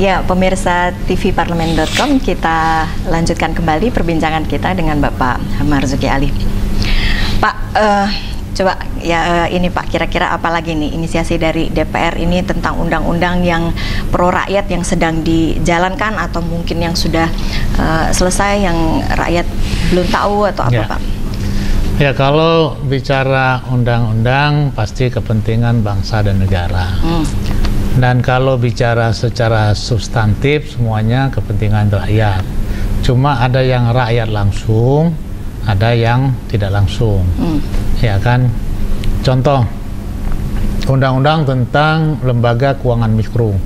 Ya, pemirsa tvparlemen.com, kita lanjutkan kembali perbincangan kita dengan Bapak Marzuki Ali. Pak, coba ya ini Pak, kira-kira apa lagi nih inisiasi dari DPR ini tentang undang-undang yang pro rakyat yang sedang dijalankan atau mungkin yang sudah selesai yang rakyat belum tahu atau apa, ya, Pak? Ya, kalau bicara undang-undang pasti kepentingan bangsa dan negara. Dan kalau bicara secara substantif semuanya kepentingan rakyat. Cuma ada yang rakyat langsung, ada yang tidak langsung. Ya kan? Contoh, undang-undang tentang lembaga keuangan mikro.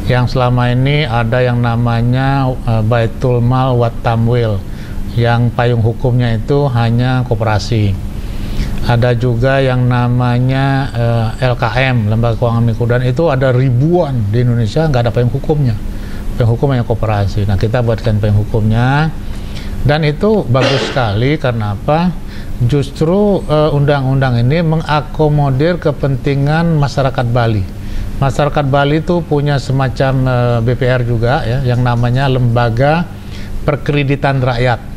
Yang selama ini ada yang namanya Baitul Mal wat Tamwil, yang payung hukumnya itu hanya koperasi. Ada juga yang namanya LKM, Lembaga Keuangan Mikro, dan itu ada ribuan di Indonesia, nggak ada payung hukumnya. Payung hukumnya koperasi. Nah, kita buatkan payung hukumnya, dan itu bagus sekali. Karena apa? Justru undang-undang ini mengakomodir kepentingan masyarakat Bali. Masyarakat Bali itu punya semacam BPR juga, ya, yang namanya Lembaga Perkreditan Rakyat.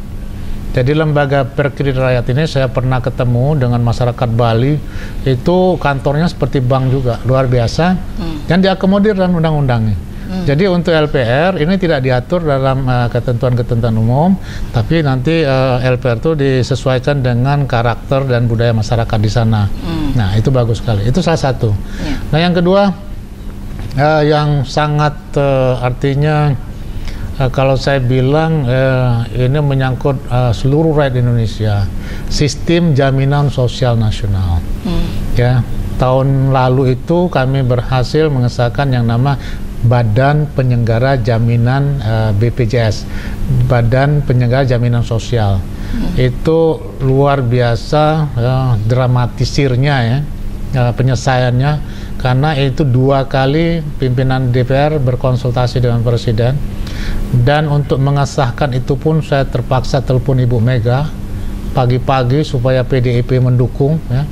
Jadi lembaga perkreditan rakyat ini saya pernah ketemu dengan masyarakat Bali, itu kantornya seperti bank juga, luar biasa, dan diakomodir dalam undang-undangnya. Jadi untuk LPR ini tidak diatur dalam ketentuan-ketentuan umum, tapi nanti LPR itu disesuaikan dengan karakter dan budaya masyarakat di sana. Nah, itu bagus sekali. Itu salah satu. Nah, yang kedua, yang sangat artinya kalau saya bilang ini menyangkut seluruh rakyat Indonesia, sistem jaminan sosial nasional. Ya, tahun lalu itu kami berhasil mengesahkan yang nama Badan Penyelenggara Jaminan BPJS, Badan Penyelenggara Jaminan Sosial. Itu luar biasa dramatisirnya, ya, penyelesaiannya, karena itu 2 kali pimpinan DPR berkonsultasi dengan Presiden. Dan untuk mengesahkan itu pun saya terpaksa telepon Ibu Mega pagi-pagi supaya PDIP mendukung, ya.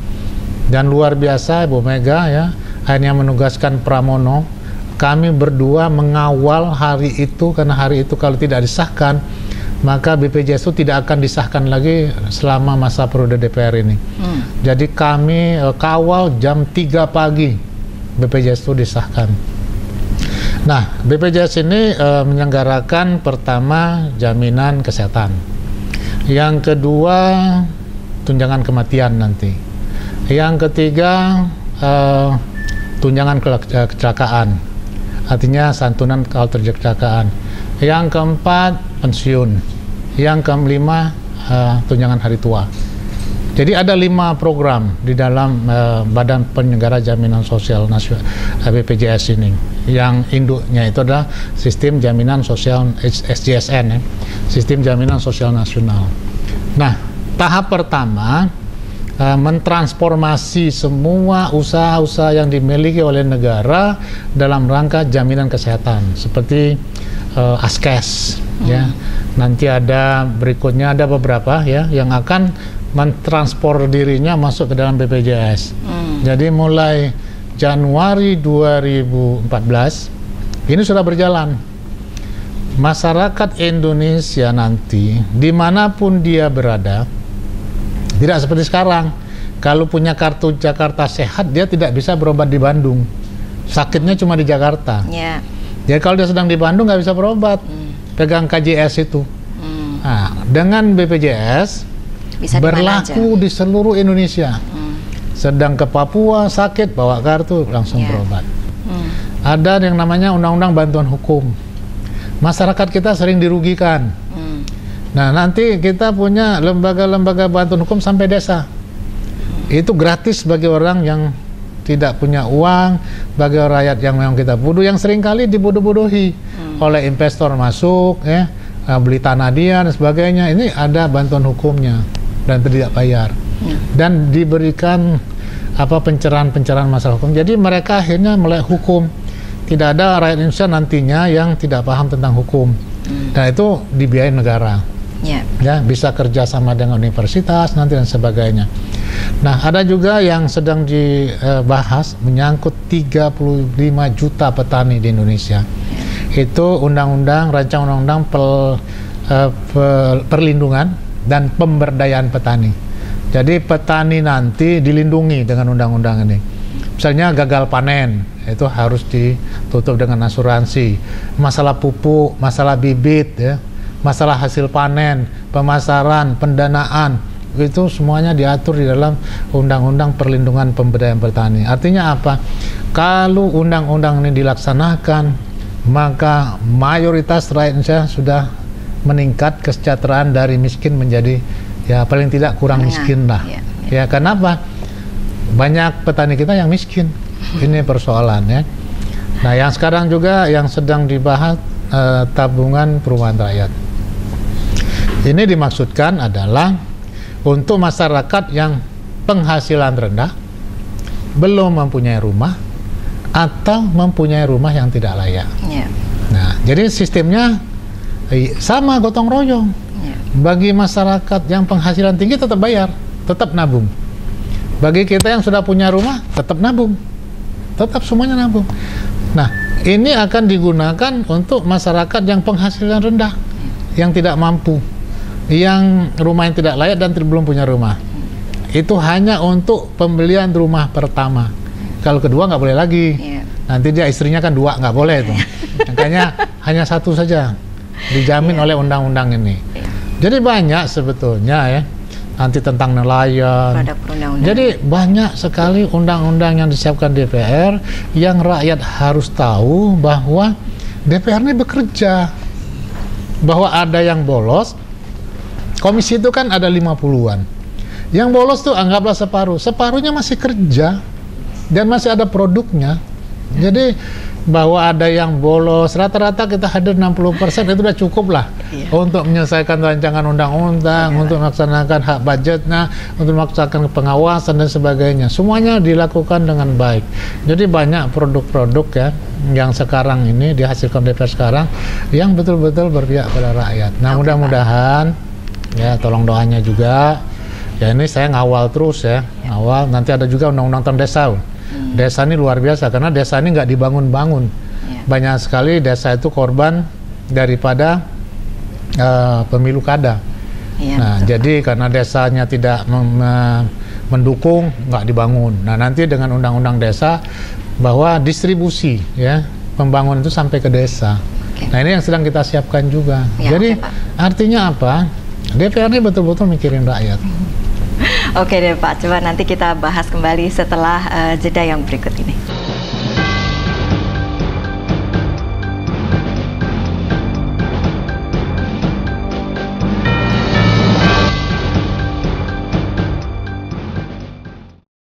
Dan luar biasa Ibu Mega, ya, akhirnya menugaskan Pramono. Kami berdua mengawal hari itu, karena hari itu kalau tidak disahkan maka BPJS itu tidak akan disahkan lagi selama masa periode DPR ini. Jadi kami kawal jam 3 pagi BPJS itu disahkan. Nah, BPJS ini menyelenggarakan pertama jaminan kesehatan, yang kedua tunjangan kematian nanti, yang ketiga tunjangan kecelakaan, artinya santunan kalau terjadi kecelakaan, yang keempat pensiun, yang kelima tunjangan hari tua. Jadi ada 5 program di dalam Badan Penyelenggara Jaminan Sosial Nasional BPJS ini. Yang induknya itu adalah Sistem Jaminan Sosial SJSN, ya, Sistem Jaminan Sosial Nasional. Nah, tahap pertama mentransformasi semua usaha-usaha yang dimiliki oleh negara dalam rangka jaminan kesehatan, seperti Askes, ya. Nanti ada berikutnya ada beberapa, ya, yang akan mentranspor dirinya masuk ke dalam BPJS. Jadi mulai Januari 2014 ini sudah berjalan. Masyarakat Indonesia nanti dimanapun dia berada, tidak seperti sekarang. Kalau punya kartu Jakarta Sehat, dia tidak bisa berobat di Bandung. Sakitnya cuma di Jakarta. Jadi kalau dia sedang di Bandung nggak bisa berobat, pegang KJS itu. Nah, dengan BPJS bisa berlaku di seluruh Indonesia. Sedang ke Papua sakit, bawa kartu langsung berobat. Ada yang namanya Undang-Undang Bantuan Hukum. Masyarakat kita sering dirugikan. Nah, nanti kita punya lembaga-lembaga bantuan hukum sampai desa. Itu gratis bagi orang yang tidak punya uang, bagi rakyat yang memang kita bodoh, yang seringkali dibodoh-bodohi oleh investor masuk, ya, beli tanah dia dan sebagainya. Ini ada bantuan hukumnya dan tidak bayar, dan diberikan pencerahan masalah hukum. Jadi mereka akhirnya melek hukum. Tidak ada rakyat Indonesia nantinya yang tidak paham tentang hukum. Dan itu dibiayai negara. Ya, bisa kerja sama dengan universitas nanti dan sebagainya. Nah, ada juga yang sedang dibahas menyangkut 35 juta petani di Indonesia. itu rancangan undang-undang perlindungan dan pemberdayaan petani. Jadi petani nanti dilindungi dengan undang-undang ini. Misalnya gagal panen, itu harus ditutup dengan asuransi. Masalah pupuk, masalah bibit, ya, masalah hasil panen, pemasaran, pendanaan, itu semuanya diatur di dalam undang-undang perlindungan pemberdayaan petani. Artinya apa? Kalau undang-undang ini dilaksanakan, maka mayoritas rakyatnya sudah meningkat kesejahteraan dari miskin menjadi ya paling tidak kurang miskin lah. Ya, kenapa? Banyak petani kita yang miskin. Ini persoalan ya. Nah, yang sekarang juga yang sedang dibahas tabungan perumahan rakyat. Ini dimaksudkan adalah untuk masyarakat yang penghasilan rendah, belum mempunyai rumah, atau mempunyai rumah yang tidak layak. Nah, jadi sistemnya sama gotong royong. Bagi masyarakat yang penghasilan tinggi tetap bayar, tetap nabung. Bagi kita yang sudah punya rumah, tetap nabung. Tetap semuanya nabung. Nah, ini akan digunakan untuk masyarakat yang penghasilan rendah, yang tidak mampu, yang rumah yang tidak layak dan belum punya rumah. Itu hanya untuk pembelian rumah pertama. Kalau kedua nggak boleh lagi. Nanti dia istrinya kan 2, nggak boleh itu. Makanya hanya 1 saja dijamin oleh undang-undang ini. Jadi banyak sebetulnya ya. Nanti tentang nelayan. Jadi banyak sekali undang-undang yang disiapkan DPR yang rakyat harus tahu bahwa DPR ini bekerja. Bahwa ada yang bolos, komisi itu kan ada 50-an. Yang bolos tuh anggaplah separuh. Separuhnya masih kerja dan masih ada produknya. Jadi bahwa ada yang bolos, rata-rata kita hadir 60%, itu udah cukup lah untuk menyelesaikan rancangan undang-undang, untuk melaksanakan hak budgetnya, untuk melaksanakan pengawasan dan sebagainya. Semuanya dilakukan dengan baik. Jadi banyak produk-produk ya yang sekarang ini dihasilkan DPR sekarang yang betul-betul berpihak pada rakyat. Nah, mudah-mudahan ya, tolong doanya juga. Ya, ini saya ngawal terus ya, ngawal. Nanti ada juga undang-undang tentang desa. Desa ini luar biasa karena desa ini nggak dibangun-bangun. Banyak sekali desa itu korban daripada pemilu kada. Nah, jadi karena desanya tidak mendukung, nggak dibangun. Nah, nanti dengan undang-undang desa bahwa distribusi ya pembangunan itu sampai ke desa. Nah, ini yang sedang kita siapkan juga. Jadi artinya apa? DPR ini betul-betul mikirin rakyat. Oke deh Pak, coba nanti kita bahas kembali setelah jeda yang berikut ini.